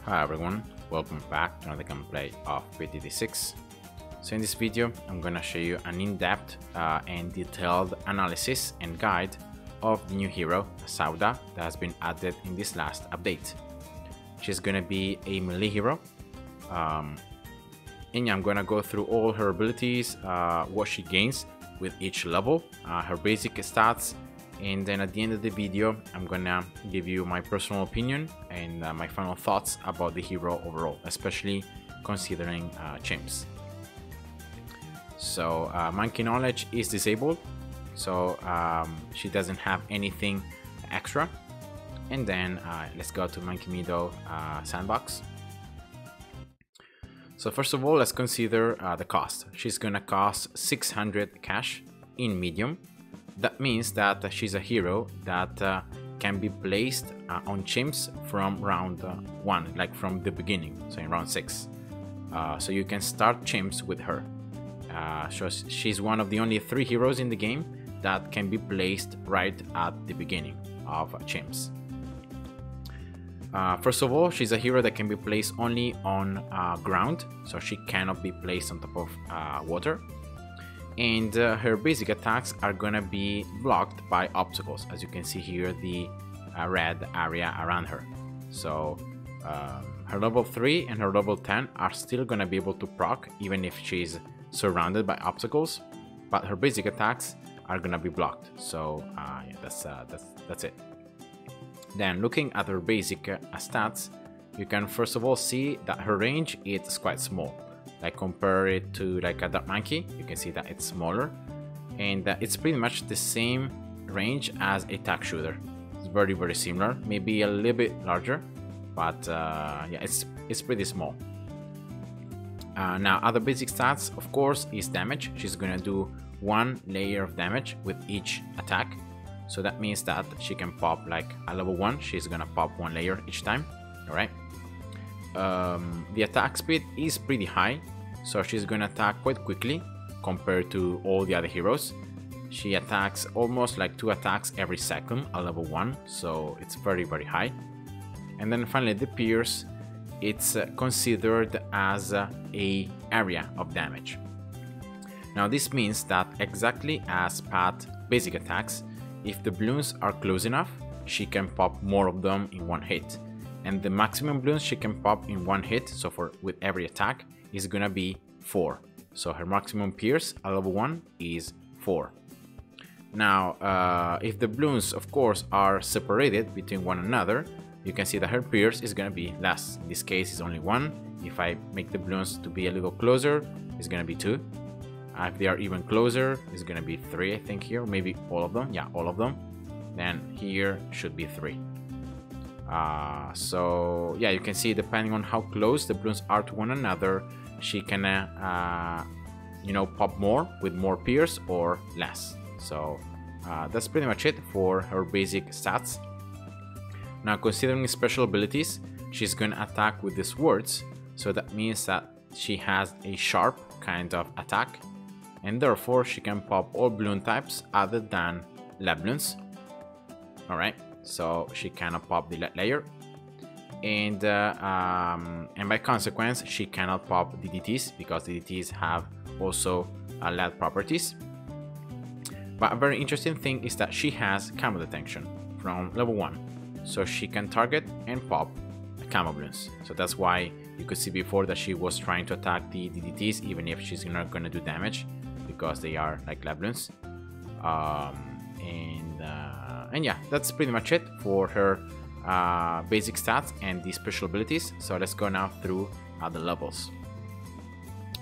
Hi everyone, welcome back to another gameplay of PTD6. So in this video I'm gonna show you an in-depth and detailed analysis and guide of the new hero, Sauda, that has been added in this last update. She's gonna be a melee hero, and I'm gonna go through all her abilities, what she gains with each level, her basic stats, and then at the end of the video I'm gonna give you my personal opinion and my final thoughts about the hero overall, especially considering chimps. So monkey knowledge is disabled, so she doesn't have anything extra. And then let's go to monkey meadow sandbox. So first of all, let's consider the cost. She's gonna cost 600 cash in medium. That means that she's a hero that can be placed on chimps from round 1, like from the beginning, so in round 6. So you can start chimps with her. So she's one of the only 3 heroes in the game that can be placed right at the beginning of chimps. First of all, she's a hero that can be placed only on ground, so she cannot be placed on top of water. And her basic attacks are gonna be blocked by obstacles, as you can see here, the red area around her. So her level 3 and her level 10 are still gonna be able to proc even if she's surrounded by obstacles, but her basic attacks are gonna be blocked. So yeah, that's it. Then looking at her basic stats, you can first of all see that her range is quite small. Like compare it to like a dark monkey, you can see that it's smaller, and it's pretty much the same range as a tack shooter. It's very similar, maybe a little bit larger, but yeah, it's pretty small. Now other basic stats, of course, is damage. She's gonna do 1 layer of damage with each attack, so that means that she can pop like a level 1. She's gonna pop 1 layer each time. All right. The attack speed is pretty high, so she's gonna attack quite quickly compared to all the other heroes. She attacks almost like 2 attacks every second at level 1, so it's very high. And then finally the pierce, it's considered as a area of damage. Now this means that exactly as Pat basic attacks, if the balloons are close enough, she can pop more of them in 1 hit. And the maximum balloons she can pop in 1 hit, so with every attack, is gonna be 4. So her maximum pierce at level 1 is 4. Now, if the balloons, of course, are separated between one another, you can see that her pierce is gonna be less. In this case, it's only 1. If I make the balloons to be a little closer, it's gonna be 2. If they are even closer, it's gonna be 3, I think here, maybe all of them. Yeah, all of them. Then here should be 3. So yeah, you can see depending on how close the balloons are to one another, she can you know, pop more with more pierce or less. So that's pretty much it for her basic stats. Now considering special abilities, she's gonna attack with the swords, so that means that she has a sharp kind of attack, and therefore she can pop all balloon types other than lead balloons. Alright, so she cannot pop the lead layer, and by consequence she cannot pop DDTs, because DDTs have also lead properties. But a very interesting thing is that she has camo detection from level 1, so she can target and pop camo balloons. So that's why you could see before that she was trying to attack the DDTs even if she's not gonna do damage, because they are like lead balloons. And yeah, that's pretty much it for her basic stats and the special abilities. So let's go now through the levels.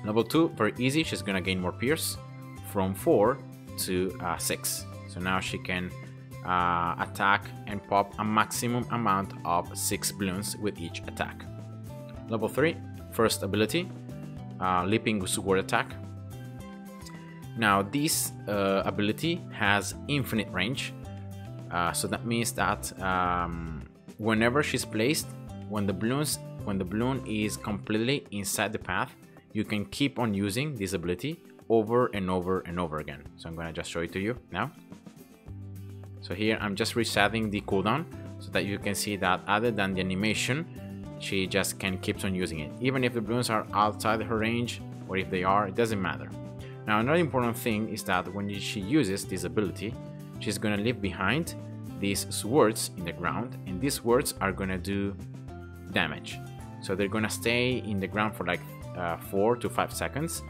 Level 2, very easy. She's gonna gain more pierce from 4 to 6. So now she can attack and pop a maximum amount of 6 balloons with each attack. Level 3, first ability, leaping sword attack. Now this ability has infinite range. So that means that whenever she's placed, when the balloon is completely inside the path, you can keep on using this ability over and over and over again. So I'm gonna just show it to you now. So here I'm just resetting the cooldown so that you can see that other than the animation, she just can keep on using it. Even if the balloons are outside her range, or if they are, it doesn't matter. Now another important thing is that when she uses this ability, she's gonna leave behind these swords in the ground, and these swords are gonna do damage. So they're gonna stay in the ground for like 4 to 5 seconds,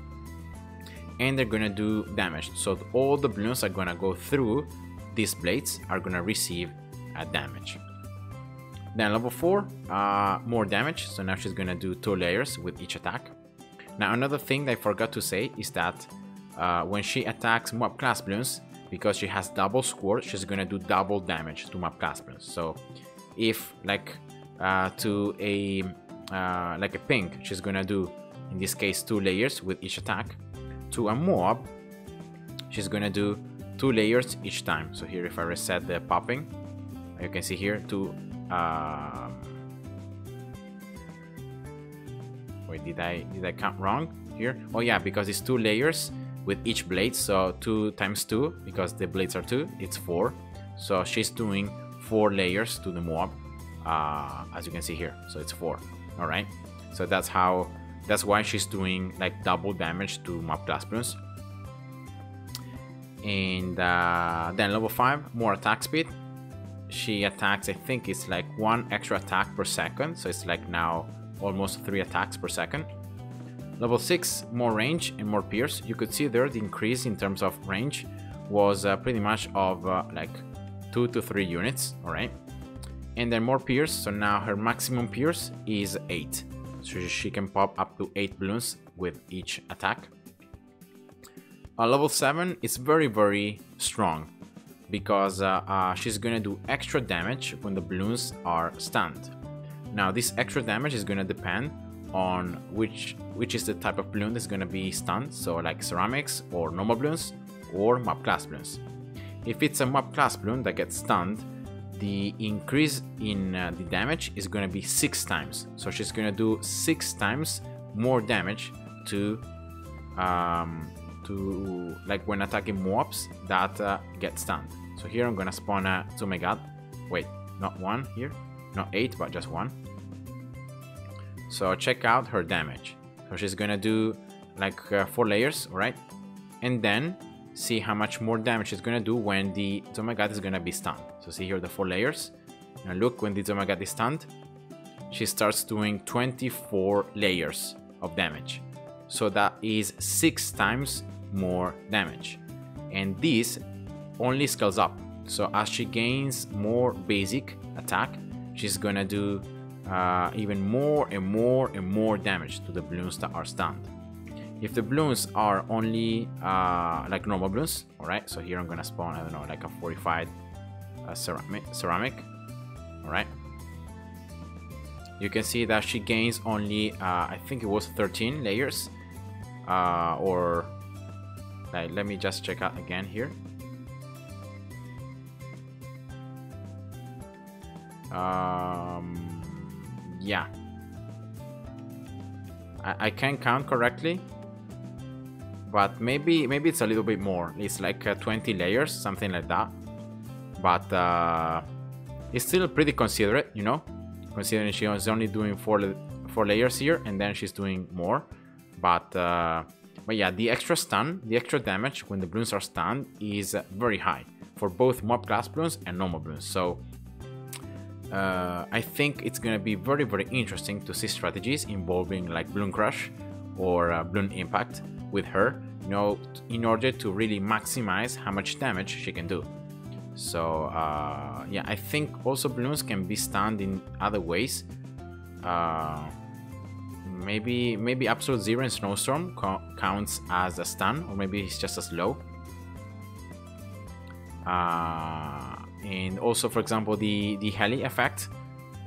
and they're gonna do damage. So all the balloons are gonna go through these blades, are gonna receive damage. Then level 4, more damage. So now she's gonna do 2 layers with each attack. Now another thing that I forgot to say is that when she attacks mob class balloons, because she has double sword, she's gonna do double damage to mob class balloons. So if like to a like a pink, she's gonna do in this case 2 layers with each attack. To a mob, she's gonna do 2 layers each time. So here, if I reset the popping, you can see here wait, did I count wrong here? Oh yeah, because it's 2 layers with each blade, so 2 times 2, because the blades are 2, it's 4. So she's doing 4 layers to the mob, as you can see here. So it's 4. All right. So that's why she's doing like double damage to mob class balloons. And then level 5, more attack speed. She attacks, I think it's like 1 extra attack per second, so it's like now almost 3 attacks per second. Level 6, more range and more pierce. You could see there the increase in terms of range was pretty much of like 2 to 3 units. All right. And then more pierce, so now her maximum pierce is 8. So she can pop up to 8 balloons with each attack. Level 7 is very, very strong, because she's gonna do extra damage when the balloons are stunned. Now this extra damage is gonna depend on which is the type of balloon that's gonna be stunned, so like ceramics or normal balloons or mob class balloons. If it's a mob class balloon that gets stunned, the increase in the damage is gonna be 6 times. So she's gonna do 6 times more damage to like when attacking mobs that get stunned. So here I'm gonna spawn a, oh my god, wait, not 1 here, not 8 but just 1. So check out her damage. So she's gonna do like 4 layers, right? And then see how much more damage she's gonna do when the Zomagat is gonna be stunned. So see here the 4 layers. Now look, when the Zomagat is stunned, she starts doing 24 layers of damage. So that is 6 times more damage. And this only scales up. So as she gains more basic attack, she's gonna do even more and more and more damage to the balloons that are stunned. If the balloons are only like normal balloons, all right, so here I'm gonna spawn, I don't know, like a 45 ceramic, all right, you can see that she gains only I think it was 13 layers, or like, let me just check out again here. Yeah, I can't count correctly, but maybe it's a little bit more. It's like 20 layers, something like that. But it's still pretty considerate, you know, considering she was only doing 4 layers here, and then she's doing more. But yeah, the extra stun, the extra damage when the balloons are stunned is very high for both mob class balloons and normal balloons. So I think it's gonna be very, very interesting to see strategies involving like Bloon Crush or Bloon Impact with her, you know, in order to really maximize how much damage she can do. So yeah, I think also balloons can be stunned in other ways. Maybe Absolute Zero in Snowstorm counts as a stun, or maybe it's just as low. And also, for example, the heli effect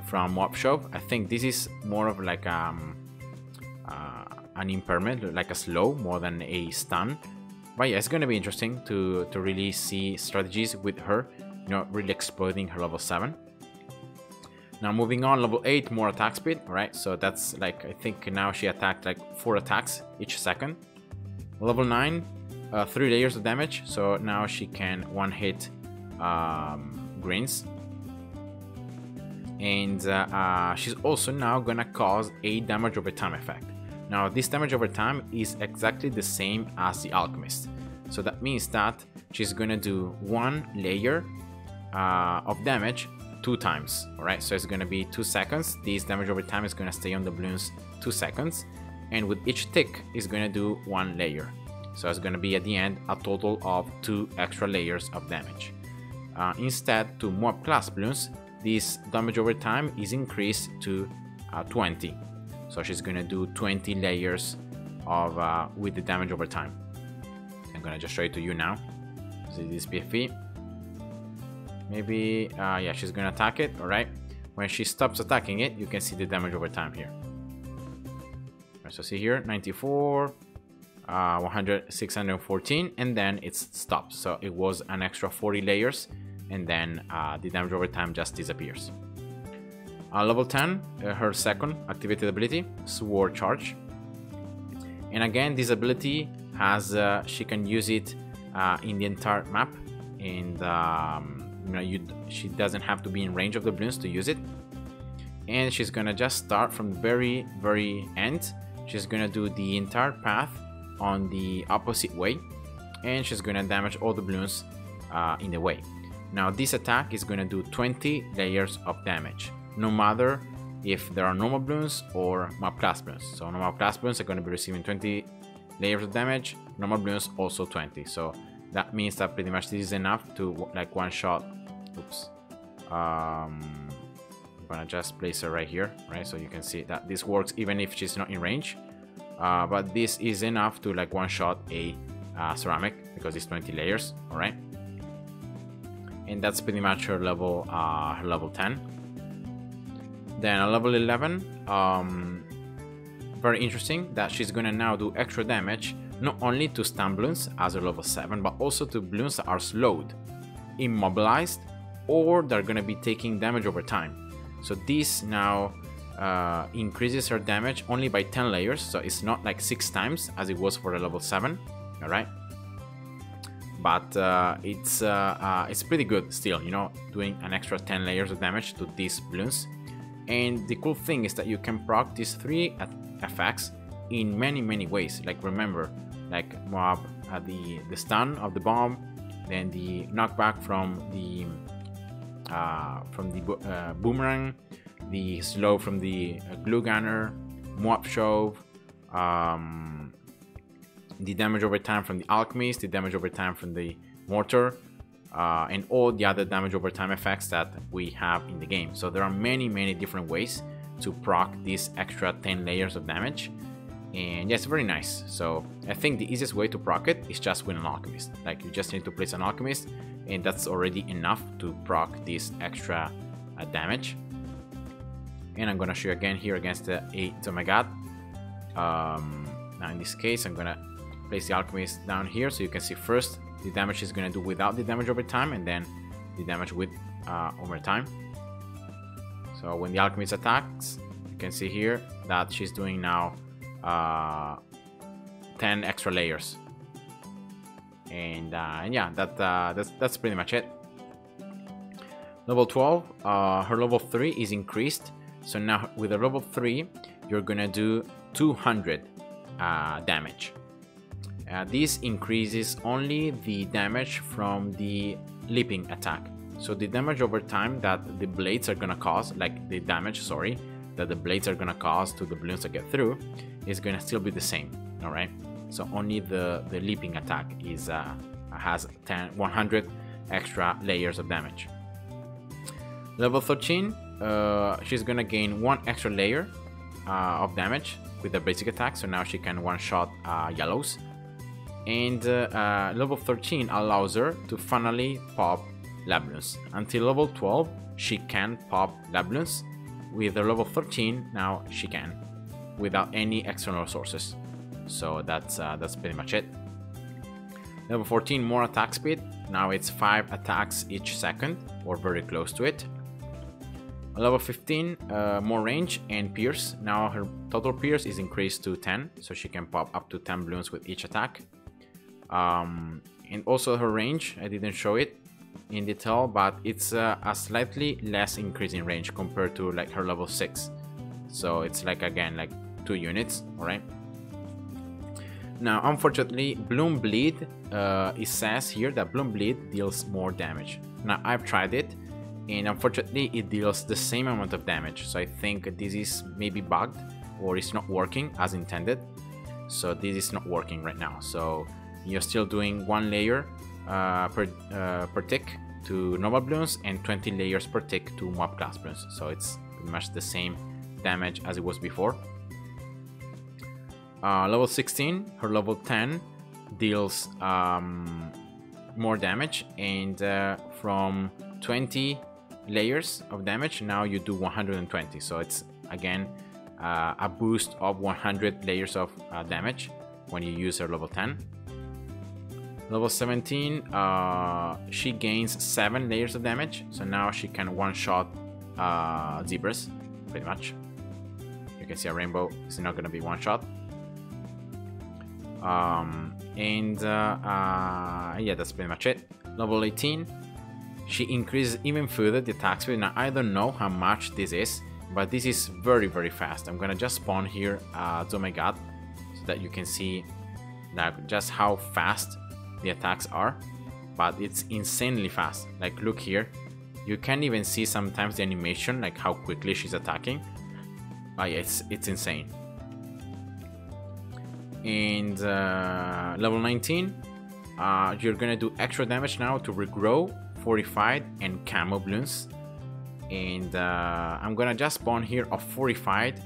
from Mob Shop, I think this is more of like an impairment, like a slow, more than a stun. But yeah, it's gonna be interesting to really see strategies with her, you know, really exploiting her level 7. Now moving on, level 8, more attack speed, right? So that's like, I think now she attacked like 4 attacks each second. Level 9, 3 layers of damage, so now she can one-hit greens. And she's also now gonna cause a damage over time effect. Now this damage over time is exactly the same as the Alchemist, so that means that she's gonna do 1 layer of damage 2 times. Alright, so it's gonna be 2 seconds. This damage over time is gonna stay on the balloons 2 seconds, and with each tick is gonna do 1 layer. So it's gonna be at the end a total of 2 extra layers of damage. Instead, to mob class balloons, this damage over time is increased to 20. So she's gonna do 20 layers of with the damage over time. I'm gonna just show it to you now. See this PFE. Maybe yeah, she's gonna attack it. All right. When she stops attacking it, you can see the damage over time here. Right, so see here, 94, 100, 614, and then it stops. So it was an extra 40 layers, and then the damage over time just disappears. Level 10, her second activated ability, Sword Charge. And again, this ability has she can use it in the entire map, and you know, she doesn't have to be in range of the balloons to use it. And she's gonna just start from the very end. She's gonna do the entire path on the opposite way, and she's gonna damage all the balloons in the way. Now this attack is gonna do 20 layers of damage, no matter if there are normal balloons or mob class balloons. So normal class balloons are going to be receiving 20 layers of damage, normal balloons also 20. So that means that pretty much this is enough to like one shot. Oops. I'm gonna just place her right here, right? So you can see that this works even if she's not in range. But this is enough to like one shot a ceramic because it's 20 layers, all right? And that's pretty much her level 10. Then at level 11, very interesting that she's gonna now do extra damage, not only to stun balloons as a level 7, but also to balloons that are slowed, immobilized, or they're gonna be taking damage over time. So this now increases her damage only by 10 layers, so it's not like 6 times as it was for a level 7, alright? But it's pretty good still, you know, doing an extra 10 layers of damage to these balloons. And the cool thing is that you can proc these 3 effects in many ways. Like remember, like mob the stun of the bomb, then the knockback from the boomerang, the slow from the glue gunner, mob shove, the damage over time from the Alchemist, the damage over time from the mortar, and all the other damage over time effects that we have in the game. So there are many different ways to proc these extra 10 layers of damage, and yeah, it's very nice. So I think the easiest way to proc it is just with an Alchemist. Like you just need to place an Alchemist, and that's already enough to proc this extra damage. And I'm gonna show you again here against the 8 oh my god. Now in this case, I'm gonna place the Alchemist down here so you can see first the damage is gonna do without the damage over time, and then the damage with over time. So when the Alchemist attacks, you can see here that she's doing now 10 extra layers. And yeah, that's pretty much it. Level 12, her level 3 is increased. So now with a level 3, you're gonna do 200 damage. This increases only the damage from the leaping attack. So the damage over time that the blades are gonna cause, like the damage, sorry, that the blades are gonna cause to the balloons that get through, is gonna still be the same. All right. So only the leaping attack is has 100 extra layers of damage. Level 13, she's gonna gain 1 extra layer of damage with the basic attack. So now she can one-shot yellows. And level 13 allows her to finally pop lab balloons. Until level 12, she can't pop lab balloons. With her level 13, now she can, without any external sources. So that's pretty much it. Level 14, more attack speed. Now it's 5 attacks each second, or very close to it. Level 15, more range and pierce. Now her total pierce is increased to 10, so she can pop up to 10 balloons with each attack. And also her range, I didn't show it, in detail, but it's a slightly less increasing range compared to like her level 6. So it's like, again, like 2 units, alright? Now, unfortunately, Bloom Bleed, it says here that Bloom Bleed deals more damage. Now, I've tried it, and unfortunately, it deals the same amount of damage. So I think this is maybe bugged, or it's not working as intended. So this is not working right now. So you're still doing 1 layer per tick to normal Bloons, and 20 layers per tick to mob class Bloons. So it's pretty much the same damage as it was before. Level 16, her level 10 deals more damage, and from 20 layers of damage, now you do 120. So it's, again, a boost of 100 layers of damage when you use her level 10. Level 17, she gains 7 layers of damage, so now she can one-shot zebras, pretty much. You can see a rainbow is not going to be one-shot. Yeah, that's pretty much it. Level 18, she increases even further the attack speed. Now, I don't know how much this is, but this is very, very fast. I'm gonna just spawn here Oh My God, so that you can see like just how fast the attacks are. But it's insanely fast. Like, look here, you can even see sometimes the animation, like how quickly she's attacking. Yeah, it's insane. And level 19, you're gonna do extra damage now to regrow, fortified, and camo Bloons. And I'm gonna just spawn here a fortified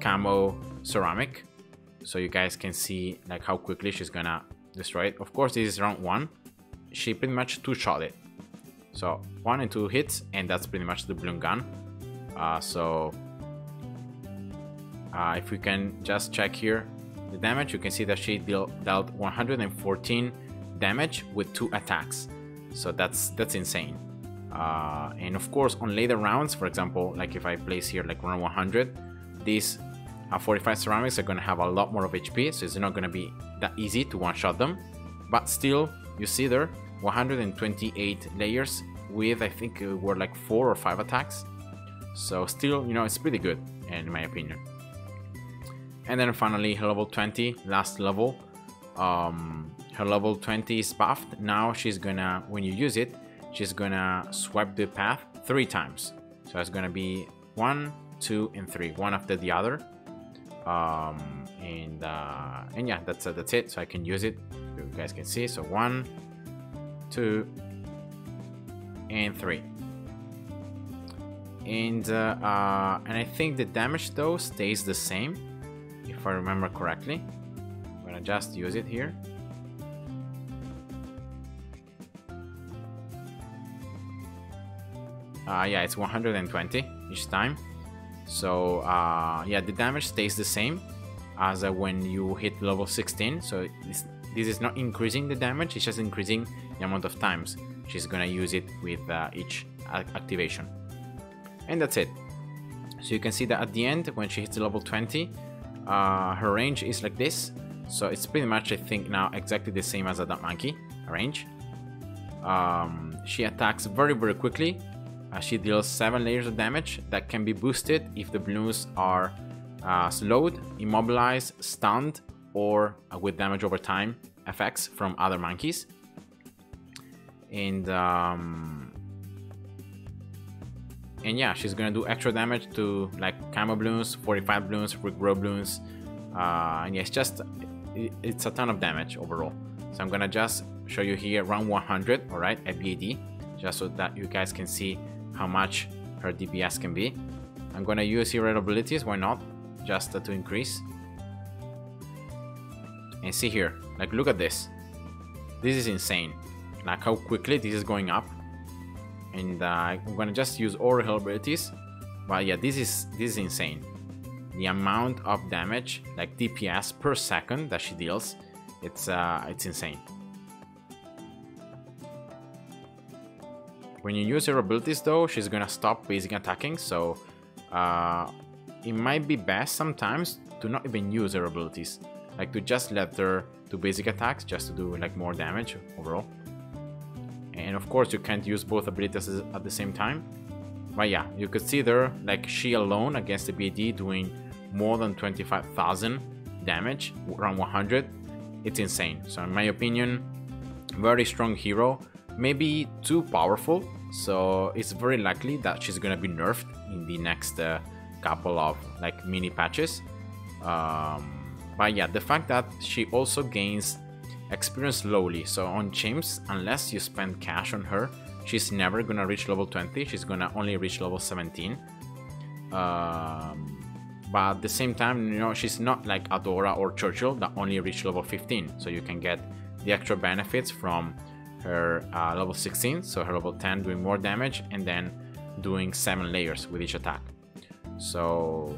camo ceramic, so you guys can see like how quickly she's gonna destroy it. Of course, this is round 1. She pretty much 2-shot it, so 1 and 2 hits, and that's pretty much the Bloon gun. If we can just check here the damage, you can see that she dealt 114 damage with 2 attacks. So that's insane. And of course, on later rounds, for example, like if I place here like round 100, these 45 ceramics are going to have a lot more of HP, so it's not going to be that easy to one-shot them. But still, you see there, 128 layers with, I think it were like 4 or 5 attacks. So still, you know, it's pretty good in my opinion. And then finally, her level 20, last level. Her level 20 is buffed. Now she's gonna, when you use it, she's gonna swipe the path 3 times. So it's gonna be 1, 2, and 3, one after the other. And yeah, that's it. So I can use it. You guys can see. So 1, 2, and 3. And I think the damage though stays the same, if I remember correctly. I'm gonna just use it here. Yeah, it's 120 each time. So yeah, the damage stays the same as when you hit level 16. So this is not increasing the damage, it's just increasing the amount of times she's gonna use it with each activation. And that's it. So you can see that at the end, when she hits level 20, her range is like this. So it's pretty much, I think now, exactly the same as a Dark Monkey range. She attacks very, very quickly. She deals 7 layers of damage that can be boosted if the Bloons are slowed, immobilized, stunned, or with damage over time effects from other monkeys. And yeah, she's gonna do extra damage to like camo Bloons, 45 Bloons, regrow Bloons. And yeah, it's a ton of damage overall. So I'm gonna just show you here round 100, all right, at BAD, just so that you guys can see how much her DPS can be. I'm gonna use hero abilities, why not, just to increase. And see here, like look at this. This is insane, like how quickly this is going up. And I'm gonna just use all her abilities. But yeah, this is insane. The amount of damage, like DPS per second that she deals, it's insane. When you use her abilities though, she's gonna stop basic attacking, so it might be best sometimes to not even use her abilities, like to just let her do basic attacks just to do like more damage overall. and of course you can't use both abilities at the same time. But yeah, you could see there, like, she alone against the BAD doing more than 25,000 damage, around 100. It's insane. So in my opinion, very strong hero, maybe too powerful, so it's very likely that she's gonna be nerfed in the next couple of like mini patches. But yeah, the fact that she also gains experience slowly, so on chimps, unless you spend cash on her, she's never gonna reach level 20, she's gonna only reach level 17. But at the same time, you know, she's not like Adora or Churchill that only reach level 15, so you can get the extra benefits from her level 16, so her level 10 doing more damage and then doing 7 layers with each attack. So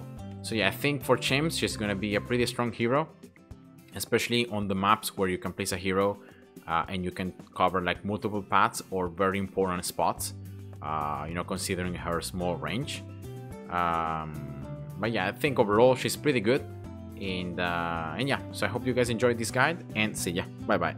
yeah, I think for chimps she's gonna be a pretty strong hero, especially on the maps where you can place a hero and you can cover like multiple paths or very important spots, you know, considering her small range. But yeah, I think overall she's pretty good, and yeah, so I hope you guys enjoyed this guide, and see ya, bye bye.